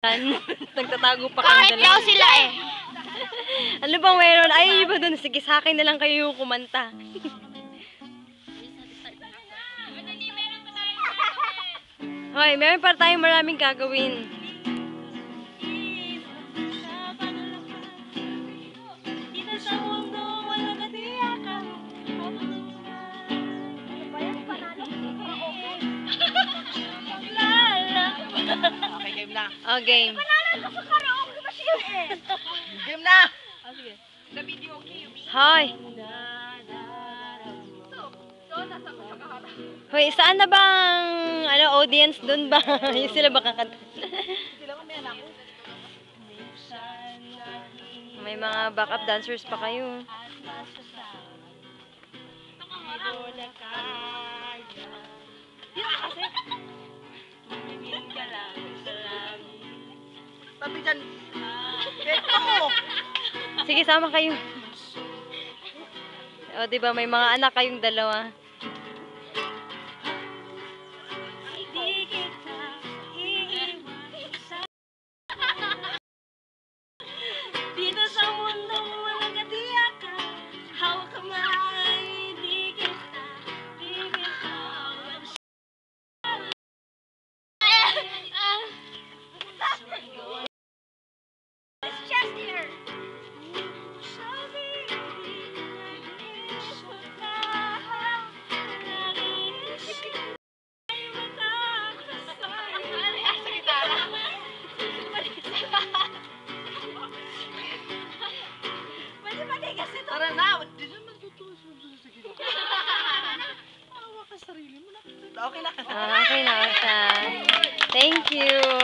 Nagtatago pa Kahit kami daw sila eh. Ano bang meron? Ay, iba dun. Sige, sa akin na lang kayo yung kumanta. Hoy, meron pa tayong maraming gagawin. Dito sa mundo, wala na tiyakan. Okay, game na. Oh, game. Game na! Oh, sige. Hoy. Hoy, saan na bang audience dun ba? Yung sila ba kakanta? May mga backup dancers pa kayo. Sabi dyan. Ito! Sige, sama kayo. O, diba, may mga anak kayong dalawa. Dito sa mundo, walang katiyakan. Hawak kamay, di kita, Tara na! Hindi naman totoo. Sige na. Awa ka sarili mo na. Okay na. Okay na, Asha. Thank you.